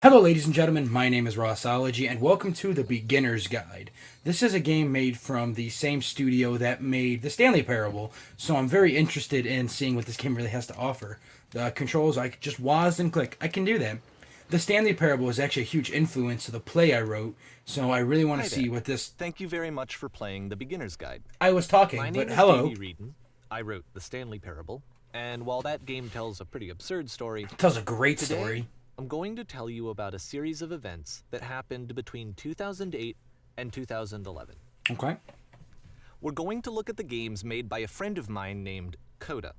Hello ladies and gentlemen, my name is Rossology and welcome to the Beginner's Guide. This is a game made from the same studio that made the Stanley Parable, so I'm very interested in seeing what this game really has to offer. The controls, I just WASD and click. I can do that. The Stanley Parable is actually a huge influence to the play I wrote, so I really want to see what this... Thank you very much for playing the Beginner's Guide. I was talking, My but name hello. is Davey Reedon. I wrote the Stanley Parable, and while that game tells a pretty absurd story... It tells a great today, story. I'm going to tell you about a series of events that happened between 2008 and 2011. Okay. We're going to look at the games made by a friend of mine named Coda.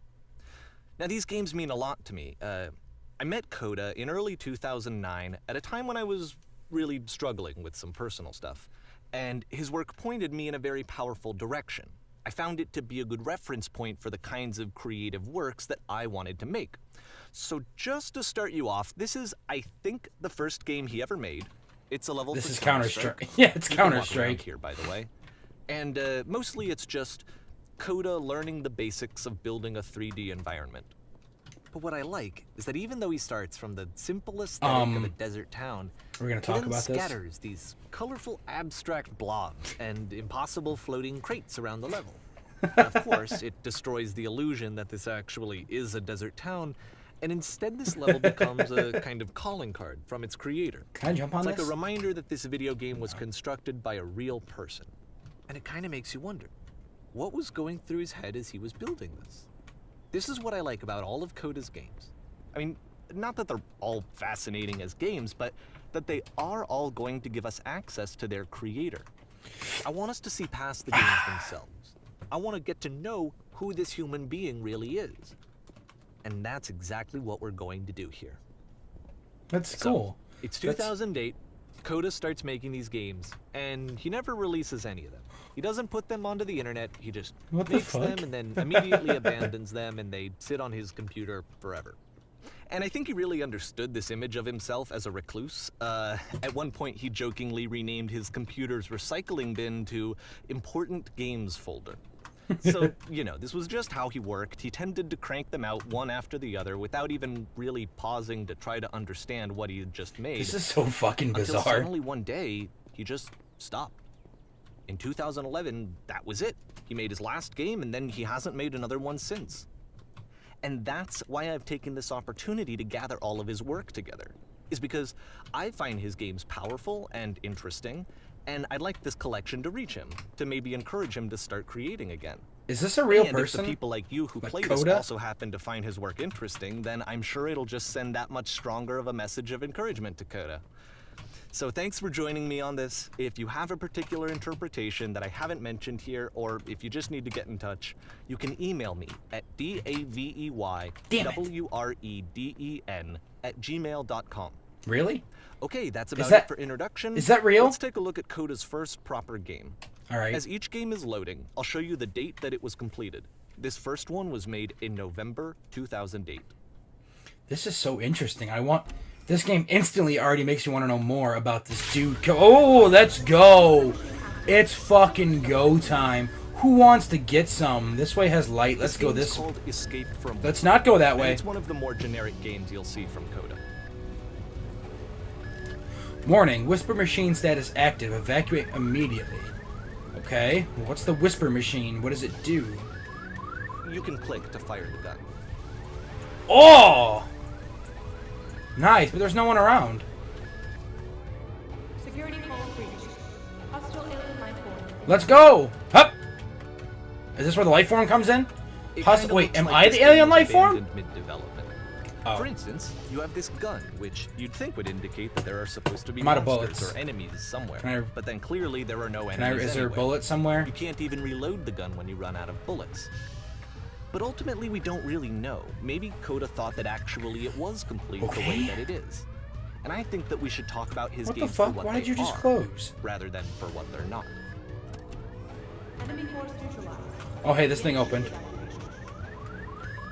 Now, these games mean a lot to me. I met Coda in early 2009 at a time when I was really struggling with some personal stuff, and his work pointed me in a very powerful direction. I found it to be a good reference point for the kinds of creative works that I wanted to make. So just to start you off, this is, I think, the first game he ever made. It's a level This for is Counter-Strike. Counter-Strike. Yeah, it's You can walk Counter-Strike around here, by the way. And mostly it's just Coda learning the basics of building a 3D environment. But what I like is that even though he starts from the simple aesthetic of a desert town, We're gonna he talk then about this. scatters these colorful abstract blobs and impossible floating crates around the level. Of course, it destroys the illusion that this actually is a desert town, and instead this level becomes a kind of calling card from its creator. Can I jump on It's this? like a reminder that this video game was constructed by a real person. And it kind of makes you wonder, what was going through his head as he was building this? This is what I like about all of Coda's games. I mean, not that they're all fascinating as games, but that they are all going to give us access to their creator. I want us to see past the games themselves. I want to get to know who this human being really is. And that's exactly what we're going to do here. That's cool. So, it's 2008, Coda starts making these games, and he never releases any of them. He doesn't put them onto the internet, he just makes them and then immediately abandons them, and they sit on his computer forever. And I think he really understood this image of himself as a recluse. At one point, he jokingly renamed his computer's recycling bin to Important Games Folder. So, you know, this was just how he worked. He tended to crank them out one after the other without even really pausing to try to understand what he had just made. This is so fucking bizarre. Until suddenly one day, he just stopped. In 2011, that was it. He made his last game, and then he hasn't made another one since. And that's why I've taken this opportunity to gather all of his work together, is because I find his games powerful and interesting, and I'd like this collection to reach him, to maybe encourage him to start creating again. Is this a real and person? If the people like you who like play Coda? this also happen to find his work interesting, then I'm sure it'll just send that much stronger of a message of encouragement to Coda. So thanks for joining me on this. If you have a particular interpretation that I haven't mentioned here, or if you just need to get in touch, you can email me at daveywreden@gmail.com. Really? Okay, that's about that- it for introduction. is that real? Let's take a look at Coda's first proper game. All right. As each game is loading, I'll show you the date that it was completed. This first one was made in November 2008. This is so interesting. This game instantly already makes you want to know more about this dude. Oh, let's go. It's fucking go time. Who wants to get some? This way has light. Let's go this way. Called Escape from Let's not go that and way. It's one of the more generic games you'll see from Coda. Warning, whisper machine status active. Evacuate immediately. Okay. What's the whisper machine? What does it do? You can click to fire the gun. Oh! Nice, but there's no one around. Security call breached. Hostile alien life form. Let's go! Hup! Is this where the life form comes in? It Hostile. kinda Wait, looks am like I this the alien game life was form? abandoned mid-development. Oh. For instance, you have this gun, which you'd think would indicate that there are supposed to be I'm out of monsters bullets. or enemies somewhere. Can I- But then clearly there are no enemies Is there a anywhere. bullet somewhere? You can't even reload the gun when you run out of bullets. But ultimately, we don't really know. Maybe Coda thought that actually it was complete the way Okay. that it is. And I think that we should talk about his What the games fuck? for what Why they did you just are, close? rather than for what they're not. Enemy force neutralized. Oh, hey, this thing opened.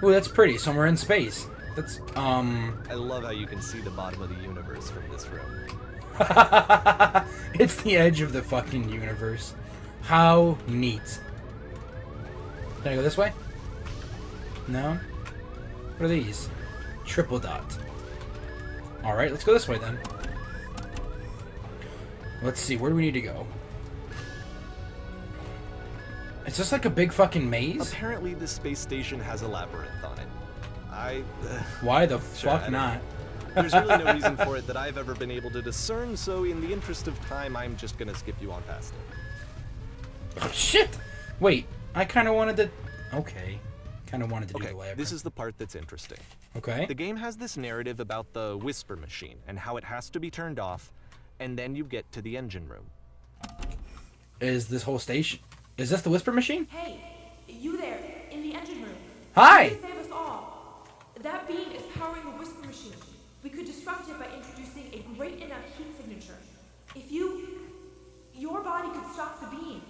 Ooh, that's pretty. Somewhere in space. That's, I love how you can see the bottom of the universe from this room. it's the edge of the fucking universe. How neat. Can I go this way? No? What are these? Triple dot. Alright, let's go this way then. Let's see, where do we need to go? Is this like a big fucking maze? Apparently, this space station has a labyrinth on it. Why the Sure, fuck I don't not? know. There's really no reason for it that I've ever been able to discern, so in the interest of time, I'm just gonna skip you on past it. Oh, shit! Wait, I kind of wanted to... Okay. Kind of wanted to do Okay, the labyrinth. this is the part that's interesting. Okay. The game has this narrative about the whisper machine and how it has to be turned off, and then you get to the engine room. Is this whole station... Is this the whisper machine? Hey, you there, in the engine room. Hi! You can save us all. That beam is powering the whisper machine. We could disrupt it by introducing a great enough heat signature. If your body could stop the beam.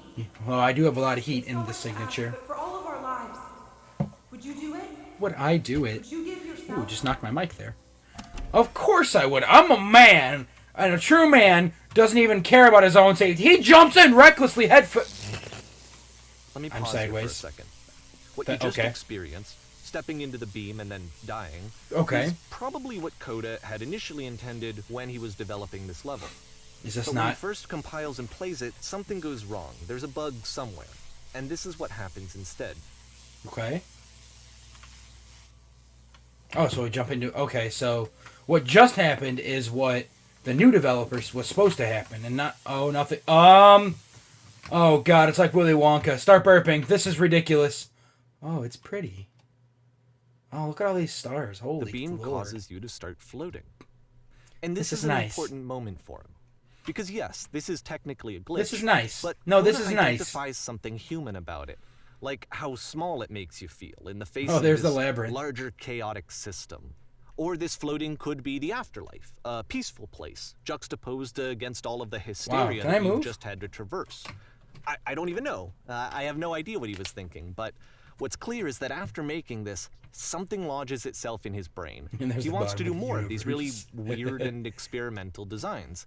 Well, I do have a lot of heat It's in so the much to ask, signature. but for all of our lives, would you do it? Would I do it? Would you give yourself? Ooh, just knocked my mic there. Of course I would. I'm a man, and a true man doesn't even care about his own safety. He jumps in recklessly, head first. Let me I'm pause here for a sideways. second. What you just Okay. experienced, stepping into the beam and then dying, Okay. is probably what Coda had initially intended when he was developing this level. Is this But when he not... first compiles and plays it, something goes wrong. There's a bug somewhere. And this is what happens instead. Okay. Oh, so we jump into... Okay, so what just happened is what the new developers was supposed to happen, and not... Oh, nothing... Oh, God, it's like Willy Wonka. Start burping. This is ridiculous. Oh, it's pretty. Oh, look at all these stars. Holy The beam Lord. causes you to start floating. And this This is is an nice. important moment for him. Because yes, this is technically a glitch. This is nice. But No, this Coda is nice. identifies something human about it. Like how small it makes you feel in the face Oh, of there's the this labyrinth. larger chaotic system. Or this floating could be the afterlife, a peaceful place, juxtaposed against all of the hysteria can I that you move? just had to traverse. I don't even know. I have no idea what he was thinking, but what's clear is that after making this, something lodges itself in his brain. And there's He the wants to bottom do of the more of these really universe. weird and experimental designs.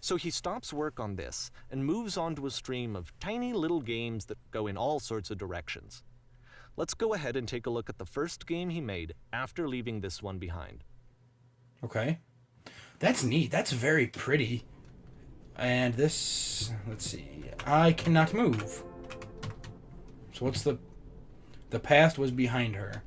So he stops work on this and moves on to a stream of tiny little games that go in all sorts of directions. Let's go ahead and take a look at the first game he made after leaving this one behind. Okay. That's neat. That's very pretty. And this... Let's see. I cannot move. So what's the... The past was behind her.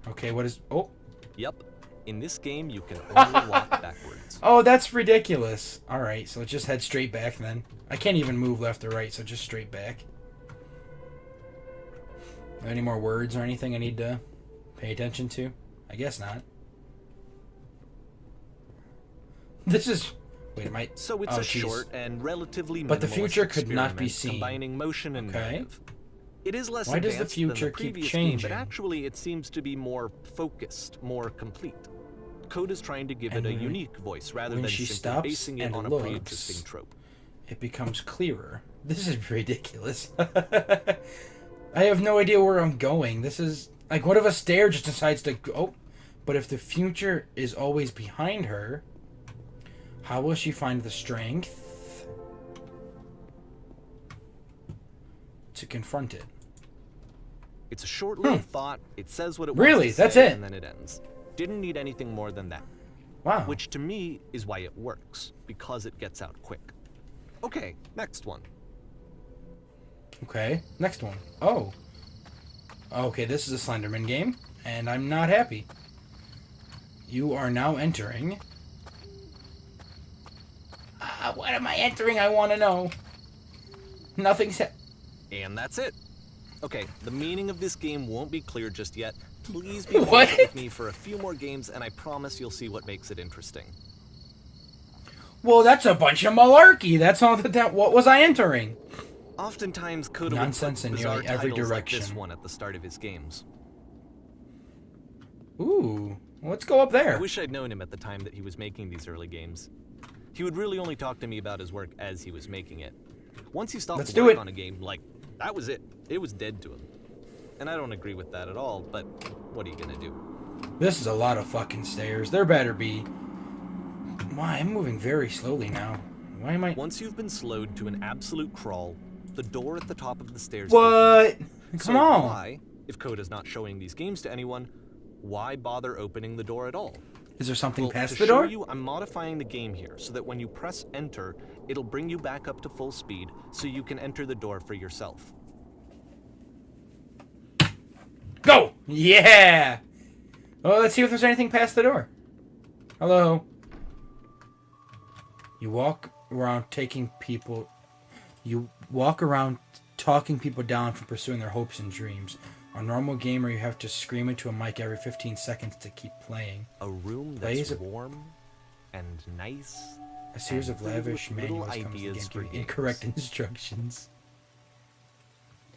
Okay, what is... Oh. Yep, in this game you can only walk backwards. Oh, that's ridiculous. Alright, so just head straight back then. I can't even move left or right, so just straight back. Are there any more words or anything I need to pay attention to? I guess not. This is... Wait, am I... So it's oh, a jeez. short and relatively But the minimalist future could not be experiment seen. combining motion and Okay. narrative. It is less Why does the advanced than future the keep previous game, changing? but actually it seems to be more focused, more complete. Code is trying to give And it a when- unique voice rather when than she simply stops basing it and on a looks, pre-existing trope. It becomes clearer. This is ridiculous. I have no idea where I'm going. This is... Like, what if a stair just decides to go... Oh, but if the future is always behind her, how will she find the strength to confront it? It's a short little thought, it says what it Really? wants to That's say, it? and then it ends. Didn't need anything more than that. Wow. Which to me is why it works, because it gets out quick. Okay, next one. Okay, next one. Oh. Okay, this is a Slenderman game, and I'm not happy. You are now entering... what am I entering? I want to know. Nothing's... And that's it. Okay, the meaning of this game won't be clear just yet. Please be What? patient with me for a few more games, and I promise you'll see what makes it interesting. Well, that's a bunch of malarkey. That's all that... What was I entering? Oftentimes, Coda Nonsense would in put bizarre nearly every titles like this direction. one at the start of his games. Ooh. Let's go up there. I wish I'd known him at the time that he was making these early games. He would really only talk to me about his work as he was making it. Once he stopped Let's to do work it. on a game, like, that was it. It was dead to him. And I don't agree with that at all, but what are you gonna do? This is a lot of fucking stairs. There better be... Why, I'm moving very slowly now. Why am I... Once you've been slowed to an absolute crawl, the door at the top of the stairs... What? opens. Come So on. why, if Coda's not showing these games to anyone, why bother opening the door at all? Is there something Well, past to the show door? you, I'm modifying the game here so that when you press enter, it'll bring you back up to full speed so you can enter the door for yourself. Go! Yeah! Well, let's see if there's anything past the door. Hello. You walk around talking people down from pursuing their hopes and dreams. On a normal gamer, you have to scream into a mic every 15 seconds to keep playing. A room that's warm and nice. A series of lavish little manuals comes ideas with for the game, games. incorrect instructions.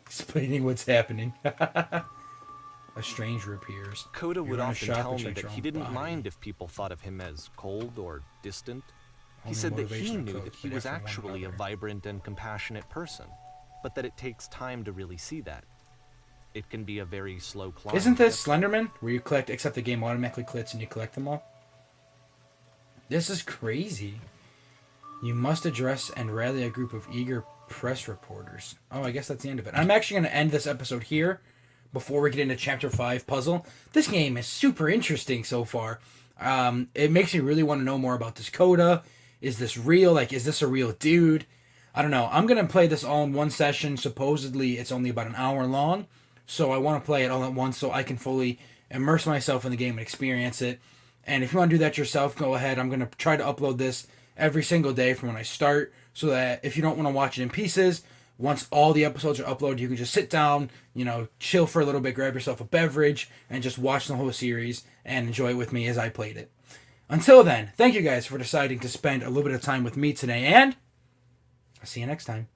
Explaining what's happening. A stranger appears. Coda would You're in a often shop tell and me check that your he own didn't body. mind if people thought of him as cold or distant. He Only said that he motivational knew quotes, that he but was different one actually a another. vibrant and compassionate person, but that it takes time to really see that. It can be a very slow climb. Isn't this Slenderman? Where you collect, except the game automatically clicks and you collect them all? This is crazy. You must address and rally a group of eager press reporters. Oh, I guess that's the end of it. I'm actually going to end this episode here before we get into Chapter 5 puzzle. This game is super interesting so far. It makes me really want to know more about this Coda. Is this real? Like, is this a real dude? I don't know. I'm going to play this all in one session. Supposedly, it's only about an hour long. So I want to play it all at once so I can fully immerse myself in the game and experience it. And if you want to do that yourself, go ahead. I'm going to try to upload this every single day from when I start, so that if you don't want to watch it in pieces, once all the episodes are uploaded, you can just sit down, chill for a little bit, grab yourself a beverage, and just watch the whole series and enjoy it with me as I played it. Until then, thank you guys for deciding to spend a little bit of time with me today, and I'll see you next time.